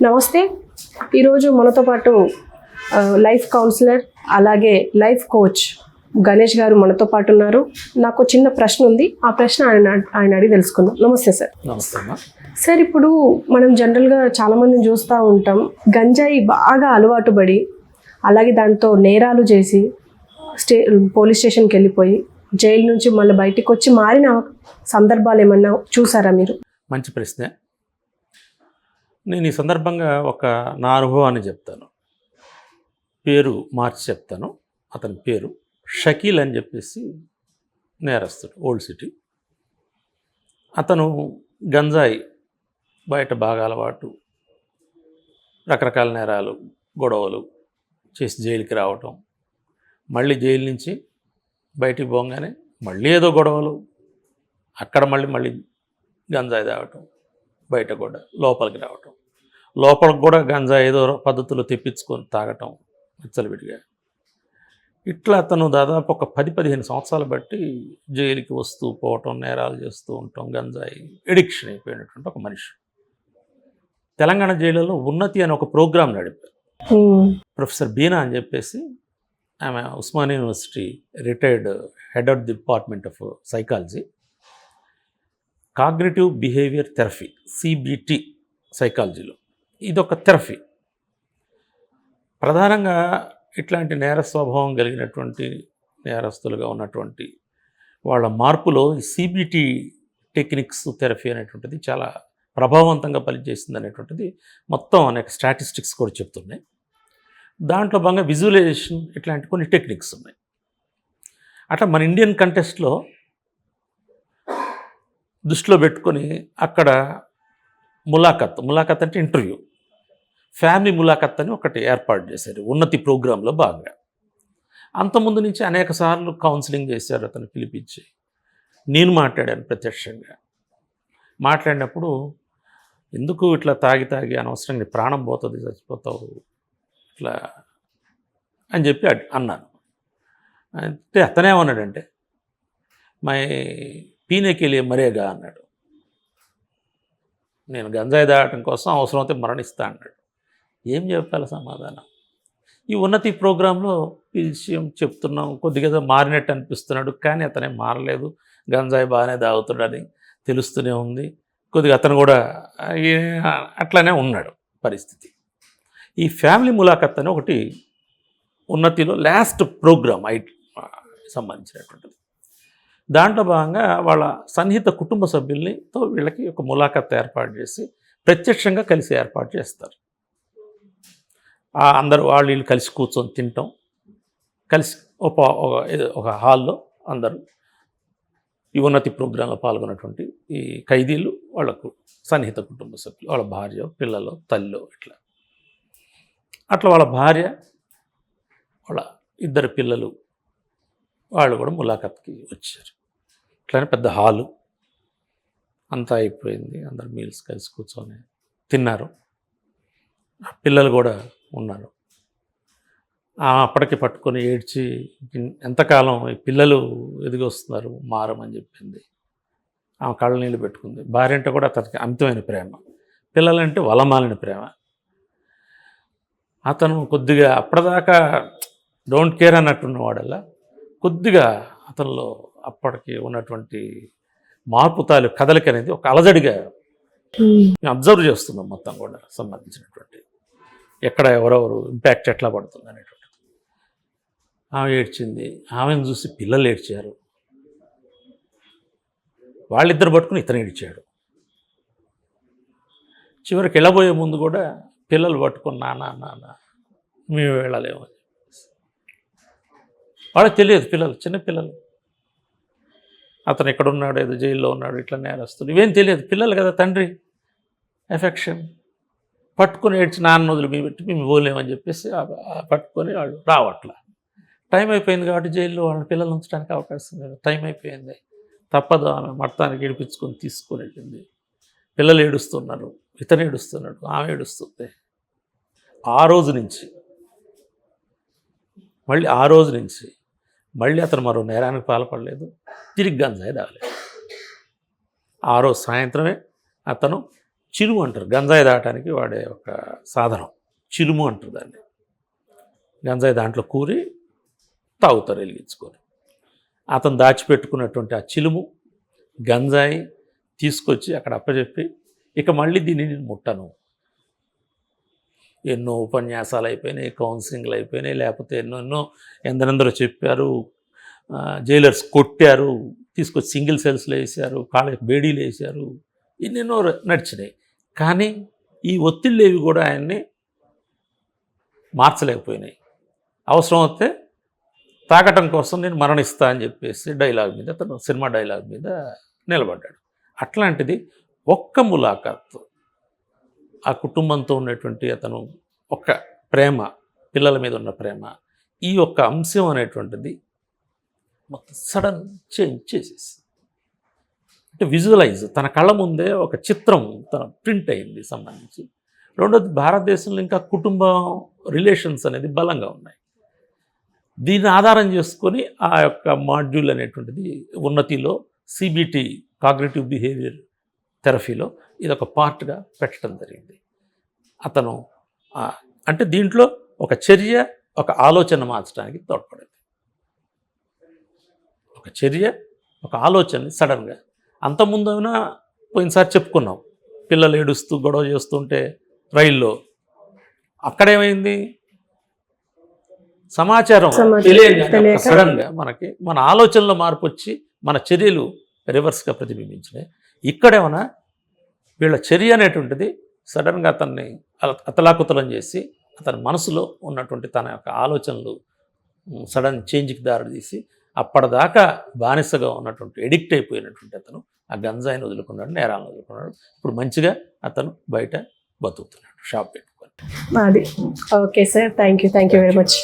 నమస్తే. ఈరోజు మనతో పాటు లైఫ్ కౌన్సిలర్ అలాగే లైఫ్ కోచ్ గణేష్ గారు మనతో పాటు ఉన్నారు. నాకు చిన్న ప్రశ్న ఉంది, ఆ ప్రశ్న ఆయన అడిగి తెలుసుకుందాం. నమస్తే సార్. నమస్తే అమ్మా. సార్, ఇప్పుడు మనం జనరల్గా చాలామందిని చూస్తూ ఉంటాం, గంజాయి బాగా అలవాటు పడి అలాగే దాంతో నేరాలు చేసి పోలీస్ స్టేషన్కి వెళ్ళిపోయి జైలు నుంచి మళ్ళీ బయటికి వచ్చి మారిన సందర్భాలు ఏమన్నా చూసారా మీరు? మంచి ప్రశ్నే. నేను ఈ సందర్భంగా నా అనుభవాన్ని చెప్తాను, పేరు మార్చి చెప్తాను. అతని పేరు షకీల్ అని చెప్పేసి నేరస్తుడు, ఓల్డ్ సిటీ. అతను గంజాయి బయట బాగా అలవాటు, రకరకాల నేరాలు గొడవలు చేసి జైలుకి రావటం, మళ్ళీ జైలు నుంచి బయటికి పోగానే మళ్ళీ ఏదో గొడవలు, అక్కడ మళ్ళీ గంజాయి తాగటం, బయట కూడా లోపలికి రావటం, లోపలికి కూడా గంజాయి ఏదో పద్ధతులు తెప్పించుకొని తాగటం విచ్చలవిడిగా. ఇట్లా అతను దాదాపు ఒక 10-15 సంవత్సరాలు బట్టి జైలుకి వస్తూ పోవటం, నేరాలు చేస్తూ ఉండటం, గంజాయి ఎడిక్షన్ అయిపోయినటువంటి ఒక మనిషి. తెలంగాణ జైలులో ఉన్నతి అని ఒక ప్రోగ్రాం నడిపారు. ప్రొఫెసర్ బీనా అని చెప్పేసి, ఆమె Osmania university retired head of the department of psychology, cognitive behaviour therapy CBT సైకాలజీలో ఇదొక థెరపీ. ప్రధానంగా ఇట్లాంటి నేర స్వభావం కలిగినటువంటి నేరస్తులుగా ఉన్నటువంటి వాళ్ళ మార్పులో ఈ సిబిటి టెక్నిక్స్ థెరపీ అనేటువంటిది చాలా ప్రభావవంతంగా పనిచేస్తుంది అనేటువంటిది మొత్తం అనేక స్టాటిస్టిక్స్ కూడా చెప్తున్నాయి. దాంట్లో భాగంగా విజువలైజేషన్ ఇట్లాంటి కొన్ని టెక్నిక్స్ ఉన్నాయి. అట్లా మన ఇండియన్ కంటెస్ట్లో దృష్టిలో పెట్టుకొని అక్కడ ములాఖత్ అంటే ఇంటర్వ్యూ, ఫ్యామిలీ ములాఖత్ అని ఒకటి ఏర్పాటు చేశారు ఉన్నతి ప్రోగ్రాంలో భాగంగా. అంతకుముందు నుంచి అనేక సార్లు కౌన్సిలింగ్ చేశారు అతను పిలిపించి. నేను మాట్లాడాను ప్రత్యక్షంగా. మాట్లాడినప్పుడు, ఎందుకు ఇట్లా తాగి అనవసరంగా ప్రాణం పోతుంది, చచ్చిపోతావు ఇట్లా అని చెప్పి అన్నాను. అంటే అతనేమన్నాడంటే, మై పీనేకి వెళ్ళి మరేగా అన్నాడు. నేను గంజాయి దాటం కోసం అవసరమైతే మరణిస్తా అన్నాడు. ఏం చెప్పాలి సమాధానం? ఈ ఉన్నతి ప్రోగ్రాంలో ఈ విషయం చెప్తున్నాం, కొద్దిగా మారినట్టు అనిపిస్తున్నాడు, కానీ అతనే మారలేదు, గంజాయి బాగానే తాగుతున్నాడని తెలుస్తూనే ఉంది. కొద్దిగా అతను కూడా అట్లానే ఉన్నాడు పరిస్థితి. ఈ ఫ్యామిలీ ములాఖత్ అని ఒకటి ఉన్నతిలో లాస్ట్ ప్రోగ్రామ్ సంబంధించినటువంటిది. దాంట్లో భాగంగా వాళ్ళ సన్నిహిత కుటుంబ సభ్యులతో వీళ్ళకి ఒక ములాఖత్ ఏర్పాటు చేసి ప్రత్యక్షంగా కలిసి ఏర్పాటు చేస్తారు. అందరూ వీళ్ళు కలిసి కూర్చొని తింటాం, కలిసి ఒక హాల్లో అందరూ ఈ ఉన్నతి ప్రోగ్రాంలో పాల్గొన్నటువంటి ఈ ఖైదీలు, వాళ్ళకు సన్నిహిత కుటుంబ సభ్యులు, వాళ్ళ భార్య, పిల్లలు, తల్లి, అట్లా వాళ్ళ భార్య, వాళ్ళ 2 పిల్లలు, వాళ్ళు కూడా ములాఖత్కి వచ్చారు. ఇట్లానే పెద్ద హాలు అంతా అయిపోయింది. అందరు మీల్స్ కలిసి కూర్చొని తిన్నారు. పిల్లలు కూడా ఉన్నారు. అప్పటికి పట్టుకొని ఏడ్చి, ఎంతకాలం ఈ పిల్లలు ఎదిగి వస్తున్నారు, మారమని చెప్పింది. ఆమె కళ్ళ నీళ్ళు పెట్టుకుంది. భార్య అంటే కూడా అతనికి అమితమైన ప్రేమ, పిల్లలంటే వలమాలిన ప్రేమ. అతను కొద్దిగా అప్పటిదాకా డోంట్ కేర్ అన్నట్టున్నవాడల్లా కొద్దిగా అతనిలో అప్పటికి ఉన్నటువంటి మార్పు కదలిక అనేది ఒక అలజడిగా మేము అబ్జర్వ్ చేస్తున్నాం. మొత్తం కూడా సంబంధించినటువంటి ఎక్కడ ఎవరెవరు ఇంపాక్ట్ ఎట్లా పడుతుంది అనేటువంటిది. ఆమె ఏడ్చింది. ఆమెను చూసి పిల్లలు ఏడ్చారు. వాళ్ళిద్దరు పట్టుకుని ఇతను ఏడ్చాడు. చివరికి వెళ్ళబోయే ముందు కూడా పిల్లలు పట్టుకుని నాన్న మేము వెళ్ళలేము అని చెప్పేసి. వాళ్ళకి తెలియదు, పిల్లలు చిన్నపిల్లలు, అతను ఎక్కడున్నాడు, ఏదో జైల్లో ఉన్నాడు, ఇట్లా నేరస్తులు, ఇవేం తెలియదు. పిల్లలు కదా, తండ్రి ఎఫెక్షన్ పట్టుకొని ఏడ్చి నాన్న వదిలి మేము పోలేమని చెప్పేసి పట్టుకొని వాళ్ళు రావట్లా. టైం అయిపోయింది కాబట్టి జైల్లో వాళ్ళ పిల్లలు ఉంచడానికి అవకాశం లేదు. టైం అయిపోయింది, తప్పదు. ఆమె మొత్తానికి ఏడిపించుకొని తీసుకొని వెళ్ళింది. పిల్లలు ఏడుస్తున్నారు, ఇతను ఏడుస్తున్నాడు, ఆమె ఏడుస్తుంది. ఆ రోజు నుంచి మళ్ళీ అతను మరో నేరానికి పాల్పడలేదు, తిరిగి గంజాయి తాగలేదు. ఆ రోజు సాయంత్రమే అతను చిలుము అంటారు, గంజాయి దాటానికి వాడే ఒక సాధనం, చిలుము అంటారు దాన్ని. గంజాయి దాంట్లో కూరి తాగుతారు వెలిగించుకొని. అతను దాచిపెట్టుకున్నటువంటి ఆ చిలుము గంజాయి తీసుకొచ్చి అక్కడ అప్పచెప్పి, ఇక మళ్ళీ దీన్ని నేను ముట్టను. ఎన్నో ఉపన్యాసాలు అయిపోయినాయి, కౌన్సిలింగ్లు అయిపోయినాయి, లేకపోతే ఎన్నో ఎందరెందరో చెప్పారు, జైలర్స్ కొట్టారు, తీసుకొచ్చి సింగిల్ సెల్స్లో వేసారు, కాళ్ళకి బేడీలు వేసారు, ఎన్నెన్నో నడిచినాయి. కానీ ఈ ఒత్తిళ్ళేవి కూడా ఆయన్ని మార్చలేకపోయినాయి. అవసరం వస్తే తాకటం కోసం నేను మరణిస్తా అని చెప్పేసి డైలాగ్ మీద, తను సినిమా డైలాగ్ మీద నిలబడ్డాడు. అట్లాంటిది ఒక్క ములాఖాత్, ఆ కుటుంబంతో ఉన్నటువంటి అతను ఒక్క ప్రేమ, పిల్లల మీద ఉన్న ప్రేమ, ఈ ఒక్క అంశం అనేటువంటిది మొత్తం సడన్ చేంజ్ చేసేసి, అంటే విజువలైజ్ తన కళ్ళ ముందే ఒక చిత్రం తన ప్రింట్ అయింది సంబంధించి. రెండోది, భారతదేశంలో ఇంకా కుటుంబం రిలేషన్స్ అనేది బలంగా ఉన్నాయి. దీన్ని ఆధారం చేసుకొని ఆ యొక్క మాడ్యూల్ అనేటువంటిది ఉన్నతిలో సిబిటి, కాగ్నిటివ్ బిహేవియర్ థెరపీలో ఇదొక పార్ట్గా పెట్టడం జరిగింది. అతను అంటే దీంట్లో ఒక చర్య, ఒక ఆలోచన మార్చడానికి తోడ్పడింది. ఒక చర్య, ఒక ఆలోచన సడన్గా. అంతకుముందైనా పోయినసారి చెప్పుకున్నాం, పిల్లలు ఏడుస్తూ గొడవ చేస్తుంటే రైల్లో, అక్కడేమైంది, సమాచారం తెలియక సడన్గా మనకి మన ఆలోచనలో మార్పు వచ్చి మన చర్యలు రివర్స్గా ప్రతిబింబించినాయి. ఇక్కడేమన్నా వీళ్ళ చర్య అనేటువంటిది సడన్గా అతన్ని అతలాకుతలం చేసి, అతని మనసులో ఉన్నటువంటి తన యొక్క ఆలోచనలు సడన్ చేంజ్కి దారితీసి, అప్పటిదాకా బానిసగా ఉన్నటువంటి, ఎడిక్ట్ అయిపోయినటువంటి అతను ఆ గంజాయిని వదులుకున్నాడు, నేరాలను వదులుకున్నాడు. ఇప్పుడు మంచిగా అతను బయట బతుకుతున్నాడు, షాప్ పెట్టుకొని. అది okay sir, thank you very much.